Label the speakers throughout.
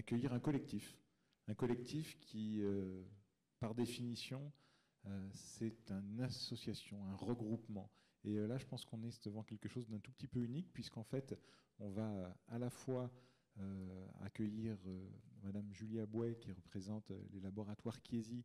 Speaker 1: accueillir un collectif qui, par définition, c'est une association, un regroupement. Et là, je pense qu'on est devant quelque chose d'un tout petit peu unique, puisqu'en fait, on va à la fois accueillir Madame Julia Bouet, qui représente les laboratoires Chiesi,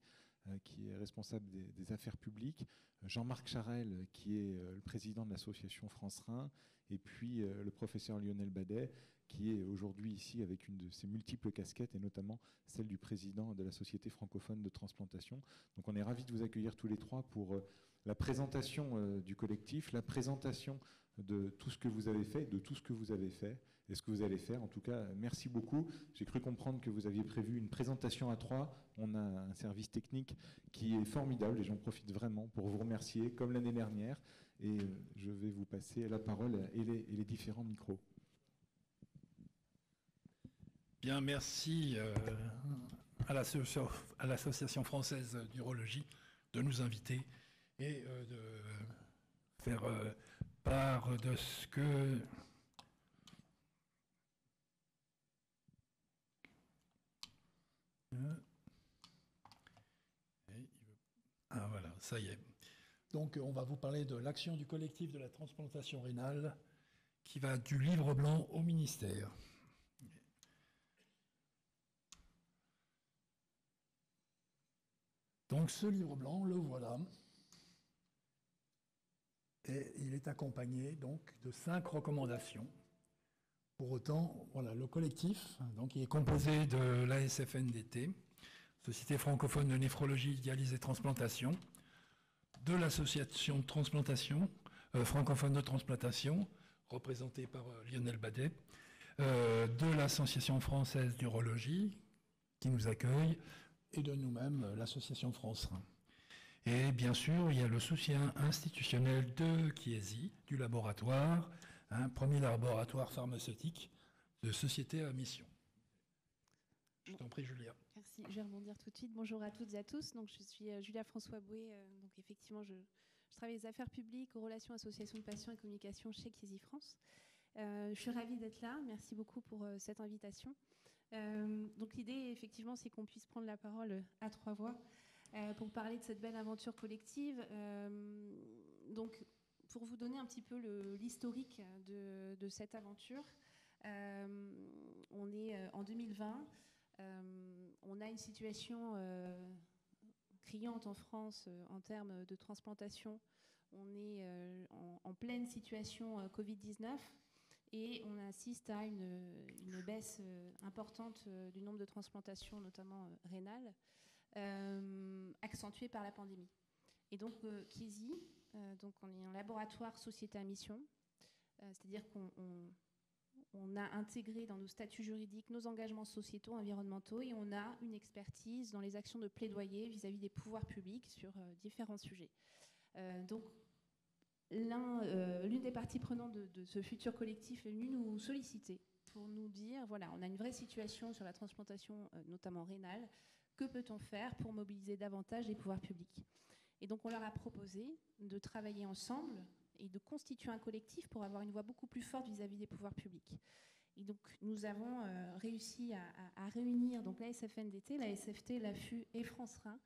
Speaker 1: qui est responsable des affaires publiques, Jean-Marc Charel, qui est le président de l'association France-Rhin, et puis le professeur Lionel Badet, qui est aujourd'hui ici avec une de ses multiples casquettes, et notamment celle du président de la Société francophone de transplantation. Donc on est ravis de vous accueillir tous les trois pour la présentation du collectif, la présentation de tout ce que vous avez fait, de tout ce que vous avez fait, et ce que vous allez faire. En tout cas, merci beaucoup. J'ai cru comprendre que vous aviez prévu une présentation à trois. On a un service technique qui est formidable, et j'en profite vraiment pour vous remercier, comme l'année dernière, et je vais vous passer la parole et les différents micros.
Speaker 2: Bien, merci à l'Association française d'urologie de nous inviter et de faire part de ce que... Ah voilà, ça y est. Donc on va vous parler de l'action du collectif de la transplantation rénale qui va du livre blanc au ministère. Donc ce livre blanc, le voilà. Et il est accompagné donc de 5 recommandations. Pour autant, voilà, le collectif, donc, il est composé de l'ASFNDT, Société francophone de néphrologie, dialyse et transplantation, de l'association de transplantation, francophone de transplantation, représentée par Lionel Badet, de l'association française d'urologie, qui nous accueille, et de nous-mêmes, l'association France-Rhin. Et bien sûr, il y a le soutien institutionnel de Chiesi, du laboratoire, premier laboratoire pharmaceutique de société à mission. Je t'en prie, Julia.
Speaker 3: Merci, je vais rebondir tout de suite. Bonjour à toutes et à tous. Donc, je suis Julia François Bouet. Donc, effectivement, je travaille les affaires publiques, aux relations associations de patients et communication chez Chiesi France. Je suis ravie d'être là. Merci beaucoup pour cette invitation. Donc, l'idée, effectivement, c'est qu'on puisse prendre la parole à 3 voix pour parler de cette belle aventure collective. Donc, pour vous donner un petit peu l'historique de cette aventure, on est en 2020. On a une situation criante en France en termes de transplantation. On est en pleine situation Covid-19 et on assiste à une baisse importante du nombre de transplantations, notamment rénales, accentuée par la pandémie. Et donc, Chiesi, donc on est un laboratoire société à mission, c'est-à-dire qu'on a intégré dans nos statuts juridiques nos engagements sociétaux, environnementaux, et on a une expertise dans les actions de plaidoyer vis-à-vis des pouvoirs publics sur différents sujets. Donc, l'une des parties prenantes de ce futur collectif est venue nous solliciter pour nous dire, voilà, on a une vraie situation sur la transplantation, notamment rénale, que peut-on faire pour mobiliser davantage les pouvoirs publics? Et donc, on leur a proposé de travailler ensemble et de constituer un collectif pour avoir une voix beaucoup plus forte vis-à-vis des pouvoirs publics. Et donc, nous avons réussi à réunir donc, la SFNDT, la SFT, l'AFU et France-Rhin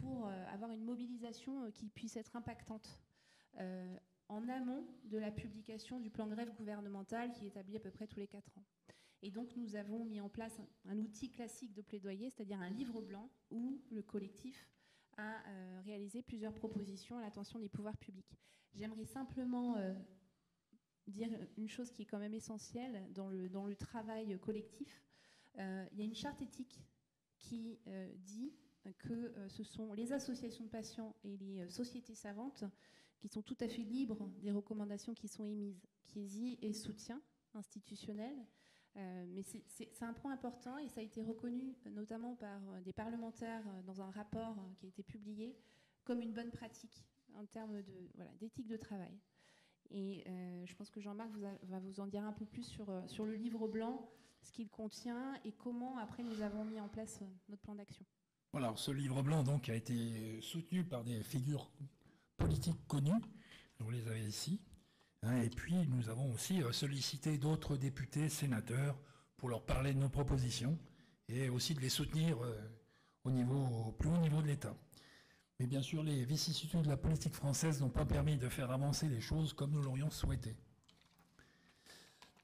Speaker 3: pour avoir une mobilisation qui puisse être impactante en amont de la publication du plan grève gouvernemental qui est établi à peu près tous les 4 ans. Et donc, nous avons mis en place un outil classique de plaidoyer, c'est-à-dire un livre blanc où le collectif a réalisé plusieurs propositions à l'attention des pouvoirs publics. J'aimerais simplement dire une chose qui est quand même essentielle dans le travail collectif. Il y a une charte éthique qui dit que ce sont les associations de patients et les sociétés savantes qui sont tout à fait libres des recommandations qui sont émises. Chiesi est soutien institutionnel, mais c'est un point important et ça a été reconnu notamment par des parlementaires dans un rapport qui a été publié comme une bonne pratique en termes d'éthique de travail. Et je pense que Jean-Marc va vous en dire un peu plus sur le livre blanc, ce qu'il contient et comment après nous avons mis en place notre plan d'action.
Speaker 2: Voilà, alors ce livre blanc donc a été soutenu par des figures politiques connues, vous les avez ici, et puis nous avons aussi sollicité d'autres députés, sénateurs, pour leur parler de nos propositions. et aussi de les soutenir au plus haut niveau de l'État. Mais bien sûr, les vicissitudes de la politique française n'ont pas permis de faire avancer les choses comme nous l'aurions souhaité.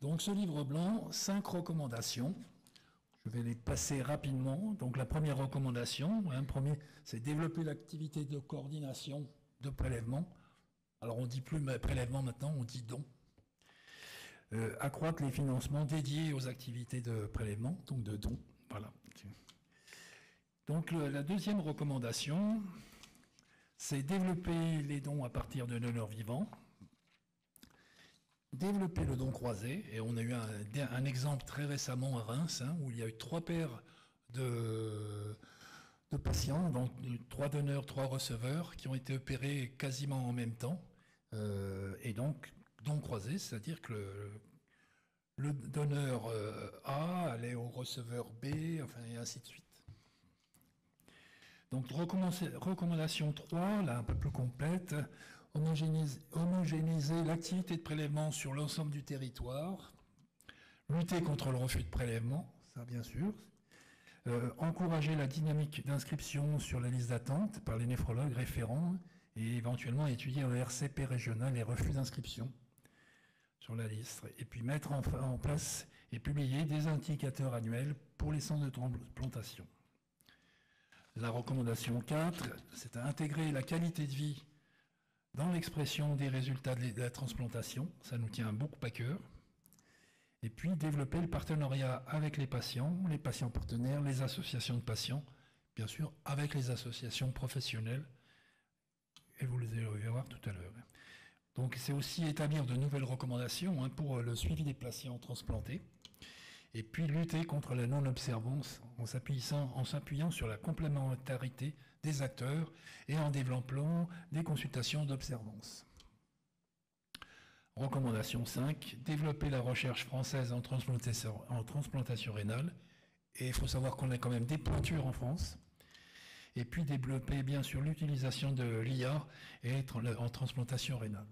Speaker 2: Donc ce livre blanc, 5 recommandations. Je vais les passer rapidement. Donc la première recommandation, c'est développer l'activité de coordination de prélèvement. Alors on ne dit plus prélèvement maintenant, on dit don. Accroître les financements dédiés aux activités de prélèvement, donc de don. Voilà. Donc la deuxième recommandation, c'est développer les dons à partir de donneurs vivants. Développer le don croisé, et on a eu un exemple très récemment à Reims, où il y a eu 3 paires de patients, donc 3 donneurs, 3 receveurs, qui ont été opérés quasiment en même temps, et donc don croisé, c'est-à-dire que le donneur A allait au receveur B, enfin, et ainsi de suite. Donc recommandation 3, là un peu plus complète, homogénéiser l'activité de prélèvement sur l'ensemble du territoire, lutter contre le refus de prélèvement, ça bien sûr, encourager la dynamique d'inscription sur la liste d'attente par les néphrologues référents et éventuellement étudier le RCP régional les refus d'inscription sur la liste, et puis mettre en place et publier des indicateurs annuels pour les centres de transplantation. La recommandation 4, c'est à intégrer la qualité de vie dans l'expression des résultats de la transplantation, ça nous tient beaucoup à cœur. Et puis développer le partenariat avec les patients partenaires, les associations de patients, bien sûr avec les associations professionnelles, et vous les allez voir tout à l'heure. Donc c'est aussi établir de nouvelles recommandations pour le suivi des patients transplantés, et puis lutter contre la non-observance en s'appuyant sur la complémentarité des acteurs et en développant des consultations d'observance. Recommandation 5, développer la recherche française en transplantation rénale. Et il faut savoir qu'on a quand même des pointures en France. Et puis développer bien sûr l'utilisation de l'IA en transplantation rénale.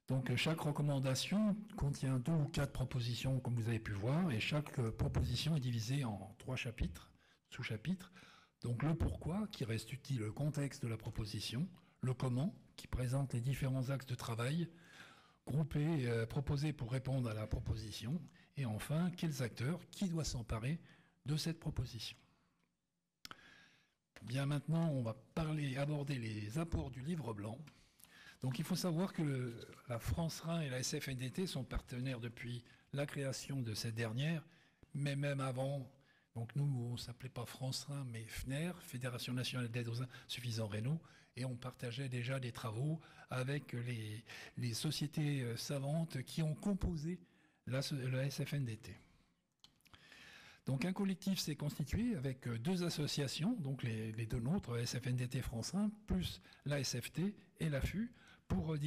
Speaker 2: Donc chaque recommandation contient 2 ou 4 propositions comme vous avez pu voir, et chaque proposition est divisée en 3 chapitres, sous-chapitres. Donc le pourquoi, qui restitue le contexte de la proposition, le comment, qui présente les différents axes de travail, groupés, proposés pour répondre à la proposition, et enfin, quels acteurs, qui doit s'emparer de cette proposition. Bien maintenant, on va aborder les apports du livre blanc. Donc il faut savoir que la France Rhin et la SFNDT sont partenaires depuis la création de cette dernière, mais même avant. Donc nous, on ne s'appelait pas France Rhin, mais FNAIR, Fédération Nationale d'Aide aux Insuffisants Rénaux, et on partageait déjà des travaux avec les sociétés savantes qui ont composé la SFNDT. Donc un collectif s'est constitué avec 2 associations, donc les 2 nôtres, SFNDT France Rhin, plus l'ASFT et l'AFU, pour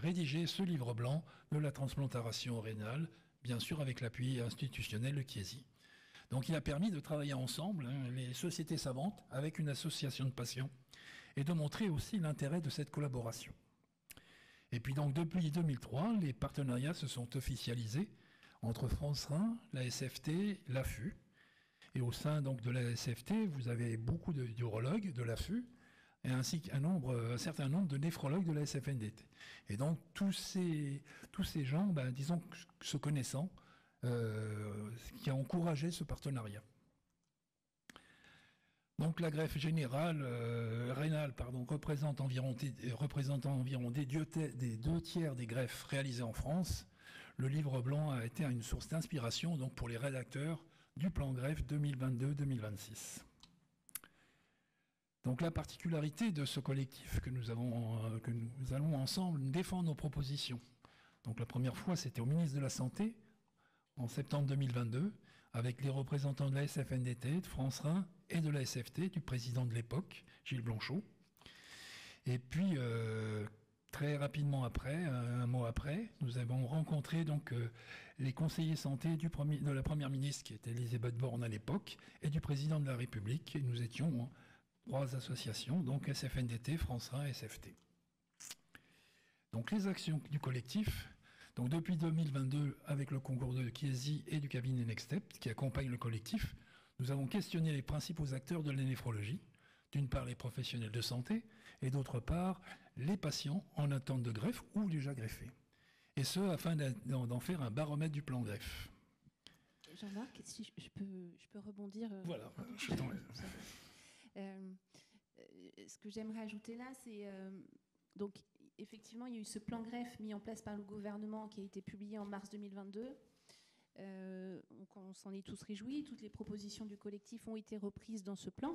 Speaker 2: rédiger ce livre blanc de la transplantation rénale, bien sûr avec l'appui institutionnel de Chiesi. Donc il a permis de travailler ensemble, les sociétés savantes, avec une association de patients, et de montrer aussi l'intérêt de cette collaboration. Et puis donc depuis 2003, les partenariats se sont officialisés entre France Rhin, la SFT, l'AFU. Et au sein donc de la SFT, vous avez beaucoup d'urologues de l'AFU, et ainsi qu'un certain nombre de néphrologues de la SFNDT. Et donc tous ces gens, disons, se connaissant, qui a encouragé ce partenariat. Donc la greffe générale rénale représentant environ des 2 tiers des greffes réalisées en France. Le livre blanc a été une source d'inspiration donc pour les rédacteurs du plan greffe 2022-2026. Donc la particularité de ce collectif que nous allons ensemble défendre nos propositions. Donc la première fois, c'était au ministre de la Santé en septembre 2022, avec les représentants de la SFNDT, de France Rhin et de la SFT, du président de l'époque, Gilles Blanchot. Et puis, très rapidement après, un mois après, nous avons rencontré donc, les conseillers santé de la première ministre, qui était Elisabeth Borne à l'époque, et du président de la République. Et nous étions 3 associations, donc SFNDT, France Rhin et SFT. Donc les actions du collectif, Donc depuis 2022, avec le concours de Chiesi et du cabinet Nextep, qui accompagne le collectif, nous avons questionné les principaux acteurs de la néphrologie, d'une part les professionnels de santé, et d'autre part les patients en attente de greffe ou déjà greffés. Et ce, afin d'en faire un baromètre du plan greffe.
Speaker 3: Jean-Marc, si je peux rebondir.
Speaker 2: Voilà, je t'en laisse.
Speaker 3: Ce que j'aimerais ajouter là, c'est donc effectivement, il y a eu ce plan greffe mis en place par le gouvernement qui a été publié en mars 2022. On s'en est tous réjouis. Toutes les propositions du collectif ont été reprises dans ce plan.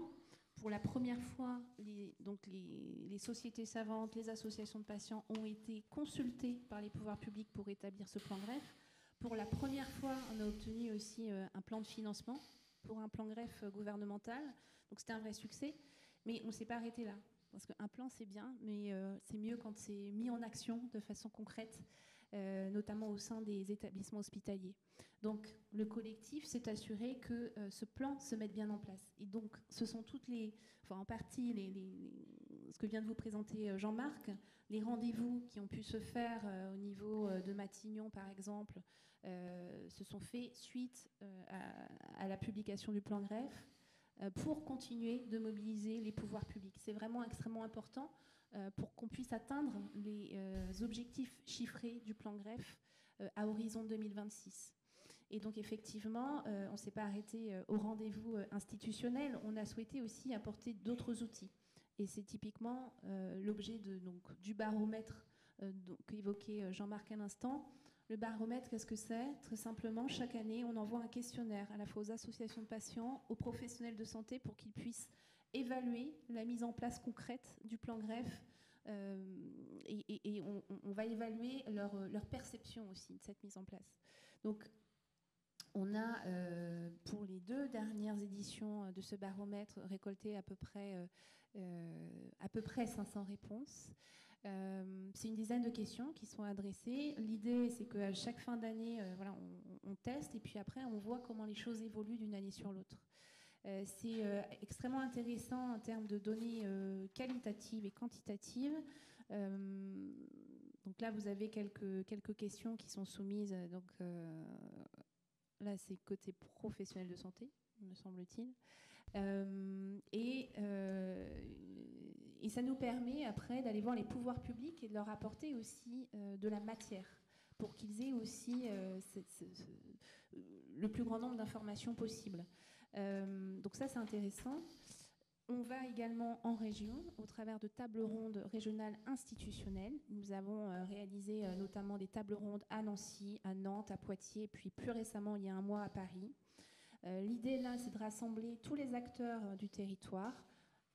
Speaker 3: Pour la première fois, les sociétés savantes, les associations de patients ont été consultées par les pouvoirs publics pour établir ce plan greffe. Pour la première fois, on a obtenu aussi un plan de financement pour un plan greffe gouvernemental. Donc c'était un vrai succès. Mais on ne s'est pas arrêté là. Parce qu'un plan, c'est bien, mais c'est mieux quand c'est mis en action de façon concrète, notamment au sein des établissements hospitaliers. Donc le collectif s'est assuré que ce plan se mette bien en place. Et donc ce sont toutes en partie ce que vient de vous présenter Jean-Marc, les rendez-vous qui ont pu se faire au niveau de Matignon par exemple, se sont faits suite à la publication du plan greffe pour continuer de mobiliser les pouvoirs publics. C'est vraiment extrêmement important pour qu'on puisse atteindre les objectifs chiffrés du plan greffe à horizon 2026. Et donc effectivement, on ne s'est pas arrêté au rendez-vous institutionnel, on a souhaité aussi apporter d'autres outils. Et c'est typiquement l'objet du baromètre qu'évoquait Jean-Marc à l'instant. Le baromètre, qu'est-ce que c'est? Très simplement, chaque année, on envoie un questionnaire à la fois aux associations de patients, aux professionnels de santé pour qu'ils puissent évaluer la mise en place concrète du plan greffe et on va évaluer leur perception aussi de cette mise en place. Donc, on a, pour les 2 dernières éditions de ce baromètre, récolté à peu près 500 réponses. C'est une dizaine de questions qui sont adressées. L'idée, c'est qu'à chaque fin d'année, on teste et puis après, on voit comment les choses évoluent d'une année sur l'autre. C'est extrêmement intéressant en termes de données qualitatives et quantitatives. Donc là, vous avez quelques questions qui sont soumises. Donc là, c'est côté professionnel de santé, me semble-t-il. Et ça nous permet après d'aller voir les pouvoirs publics et de leur apporter aussi de la matière pour qu'ils aient aussi le plus grand nombre d'informations possible. Donc ça, c'est intéressant. On va également en région, au travers de tables rondes régionales institutionnelles. Nous avons réalisé notamment des tables rondes à Nancy, à Nantes, à Poitiers, puis plus récemment, il y a un mois, à Paris. L'idée là, c'est de rassembler tous les acteurs du territoire,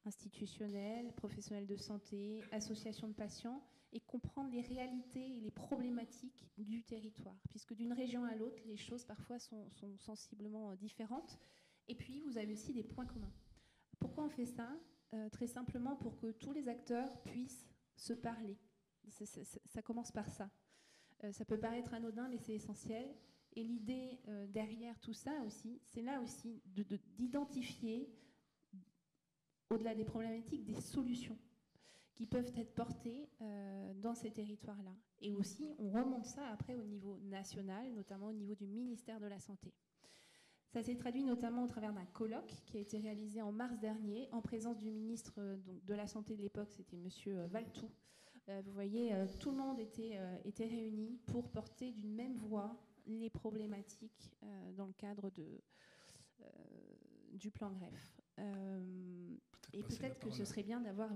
Speaker 3: institutionnels, professionnels de santé, associations de patients, et comprendre les réalités et les problématiques du territoire. Puisque d'une région à l'autre, les choses parfois sont sensiblement différentes. Et puis, vous avez aussi des points communs. Pourquoi on fait ça? Très simplement pour que tous les acteurs puissent se parler. Ça commence par ça. Ça peut paraître anodin, mais c'est essentiel. Et l'idée derrière tout ça aussi, c'est là aussi d'identifier, au-delà des problématiques, des solutions qui peuvent être portées dans ces territoires-là. Et aussi, on remonte ça après au niveau national, notamment au niveau du ministère de la Santé. Ça s'est traduit notamment au travers d'un colloque qui a été réalisé en mars dernier, en présence du ministre de la Santé de l'époque, c'était M. Valtou. Vous voyez, tout le monde était réuni pour porter d'une même voix les problématiques dans le cadre du plan greffe. Et peut-être que ce serait bien d'avoir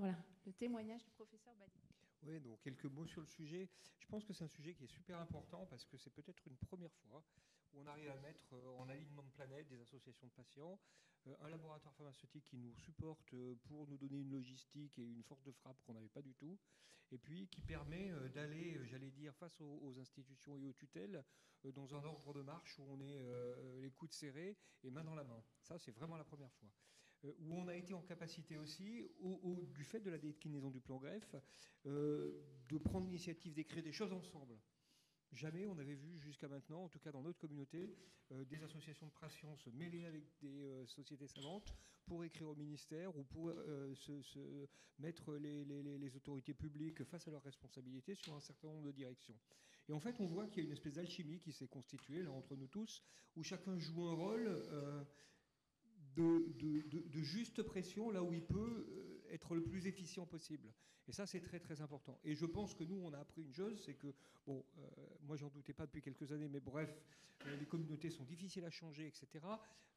Speaker 3: le témoignage du professeur Badi.
Speaker 4: Oui, donc quelques mots sur le sujet. Je pense que c'est un sujet qui est super important parce que c'est peut-être une première fois où on arrive à mettre en alignement de planète des associations de patients, un laboratoire pharmaceutique qui nous supporte pour nous donner une logistique et une force de frappe qu'on n'avait pas du tout, et puis qui permet d'aller, j'allais dire, face aux institutions et aux tutelles, dans un ordre de marche où on est les coudes serrés et main dans la main. Ça, c'est vraiment la première fois. Où on a été en capacité aussi, du fait de la déclinaison du plan greffe, de prendre l'initiative d'écrire des choses ensemble. Jamais on avait vu jusqu'à maintenant, en tout cas dans notre communauté, des associations de patients se mêler avec des sociétés savantes pour écrire au ministère ou pour mettre les autorités publiques face à leurs responsabilités sur un certain nombre de directions. Et en fait, on voit qu'il y a une espèce d'alchimie qui s'est constituée là entre nous tous, où chacun joue un rôle de juste pression là où il peut être le plus efficient possible. Et ça, c'est très très important. Et je pense que nous, on a appris une chose, c'est que, bon, moi j'en doutais pas depuis quelques années, mais bref, les communautés sont difficiles à changer, etc.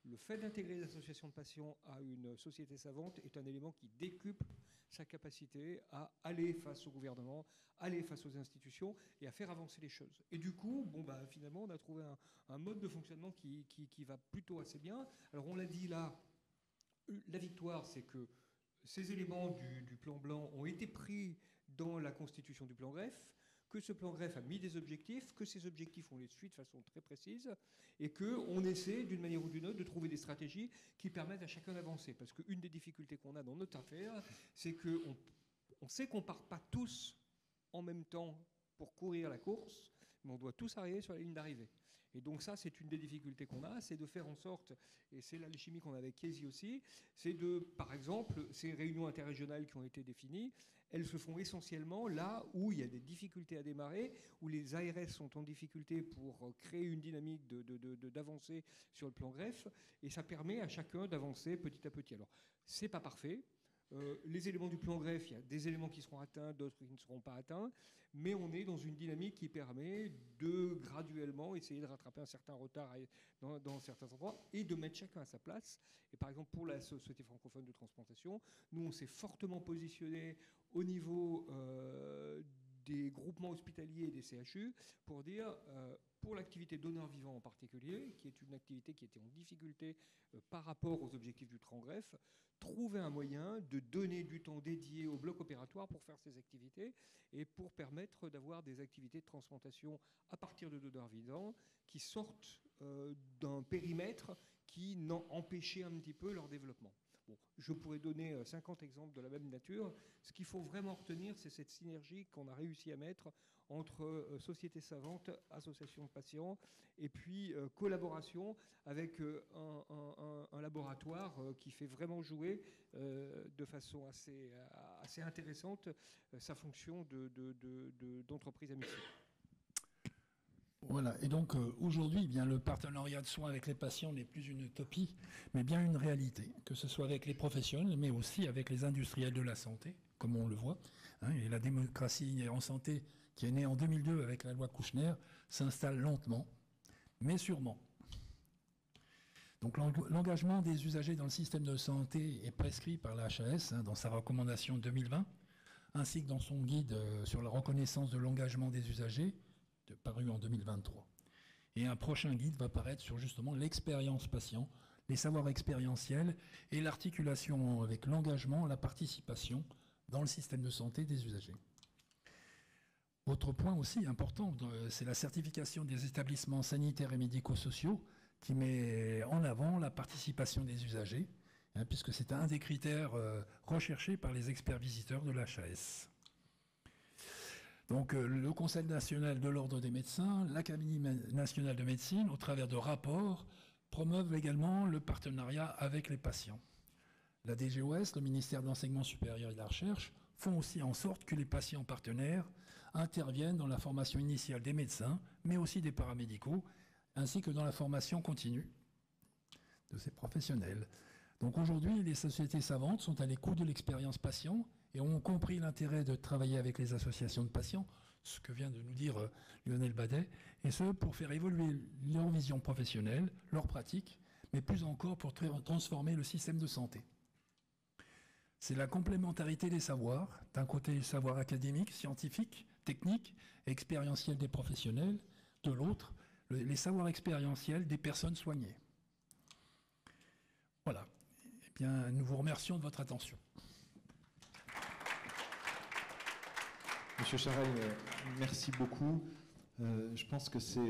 Speaker 4: Le fait d'intégrer les associations de patients à une société savante est un élément qui décuple sa capacité à aller face au gouvernement, aller face aux institutions et à faire avancer les choses. Et du coup, bon, bah, finalement, on a trouvé un mode de fonctionnement qui va plutôt assez bien. Alors on l'a dit là, la victoire, c'est que ces éléments du plan blanc ont été pris dans la constitution du plan greffe, que ce plan greffe a mis des objectifs, que ces objectifs, on les suit de façon très précise, et qu'on essaie, d'une manière ou d'une autre, de trouver des stratégies qui permettent à chacun d'avancer. Parce qu'une des difficultés qu'on a dans notre affaire, c'est qu'on sait qu'on ne part pas tous en même temps pour courir la course, mais on doit tous arriver sur la ligne d'arrivée. Et donc ça, c'est une des difficultés qu'on a, c'est de faire en sorte, et c'est l'alchimie qu'on a avec Chiesi aussi, c'est de, par exemple, ces réunions interrégionales qui ont été définies, elles se font essentiellement là où il y a des difficultés à démarrer, où les ARS sont en difficulté pour créer une dynamique d'avancer sur le plan greffe, et ça permet à chacun d'avancer petit à petit. Alors, c'est pas parfait. Les éléments du plan greffe, il y a des éléments qui seront atteints, d'autres qui ne seront pas atteints, mais on est dans une dynamique qui permet de graduellement essayer de rattraper un certain retard dans certains endroits et de mettre chacun à sa place. Et par exemple, pour la Société francophone de transplantation, nous, on s'est fortement positionné au niveau des groupements hospitaliers et des CHU pour dire, pour l'activité donneur vivant en particulier, qui est une activité qui était en difficulté par rapport aux objectifs du plan greffe, trouver un moyen de donner du temps dédié au bloc opératoire pour faire ces activités et pour permettre d'avoir des activités de transplantation à partir de donneurs vivants qui sortent d'un périmètre qui empêchait un petit peu leur développement. Bon, je pourrais donner 50 exemples de la même nature. Ce qu'il faut vraiment retenir, c'est cette synergie qu'on a réussi à mettre entre sociétés savantes, associations de patients, et puis collaboration avec un laboratoire qui fait vraiment jouer de façon assez intéressante sa fonction d'entreprise à mission.
Speaker 2: Voilà, et donc aujourd'hui, eh bien, le partenariat de soins avec les patients n'est plus une utopie, mais bien une réalité, que ce soit avec les professionnels, mais aussi avec les industriels de la santé, comme on le voit. Hein, et la démocratie en santé, qui est née en 2002 avec la loi Kouchner, s'installe lentement, mais sûrement. Donc l'engagement des usagers dans le système de santé est prescrit par la HAS dans sa recommandation 2020, ainsi que dans son guide sur la reconnaissance de l'engagement des usagers, paru en 2023. Et un prochain guide va paraître sur justement l'expérience patient, les savoirs expérientiels et l'articulation avec l'engagement, la participation dans le système de santé des usagers. Autre point aussi important, c'est la certification des établissements sanitaires et médico-sociaux qui met en avant la participation des usagers, hein, puisque c'est un des critères recherchés par les experts visiteurs de l'HAS. Donc le Conseil national de l'ordre des médecins, l'Académie nationale de médecine, au travers de rapports, promeuvent également le partenariat avec les patients. La DGOS, le ministère de l'Enseignement supérieur et de la Recherche, font aussi en sorte que les patients partenaires interviennent dans la formation initiale des médecins, mais aussi des paramédicaux, ainsi que dans la formation continue de ces professionnels. Donc aujourd'hui, les sociétés savantes sont à l'écoute de l'expérience patient et ont compris l'intérêt de travailler avec les associations de patients, ce que vient de nous dire Lionel Badet, et ce, pour faire évoluer leur vision professionnelle, leur pratique, mais plus encore pour transformer le système de santé. C'est la complémentarité des savoirs, d'un côté le savoir académique, scientifique, technique, expérientiel des professionnels, de l'autre, les savoirs expérientiels des personnes soignées. Voilà. Eh bien, nous vous remercions de votre attention.
Speaker 1: Monsieur Charail, merci beaucoup. Je pense que c'est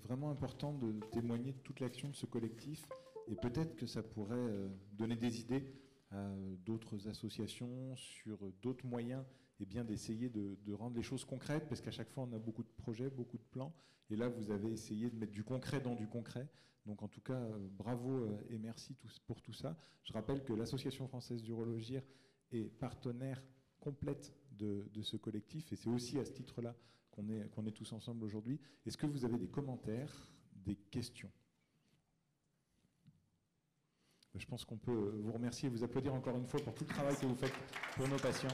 Speaker 1: vraiment important de témoigner de toute l'action de ce collectif et peut-être que ça pourrait donner des idées à d'autres associations sur d'autres moyens et bien d'essayer de rendre les choses concrètes parce qu'à chaque fois on a beaucoup de projets, beaucoup de plans et là vous avez essayé de mettre du concret dans du concret. Donc en tout cas, bravo et merci pour tout ça. Je rappelle que l'Association française d'urologie est partenaire complète de ce collectif et c'est aussi à ce titre-là qu'on est tous ensemble aujourd'hui. Est-ce que vous avez des commentaires, des questions ? Je pense qu'on peut vous remercier et vous applaudir encore une fois pour tout le travail que vous faites pour nos patients.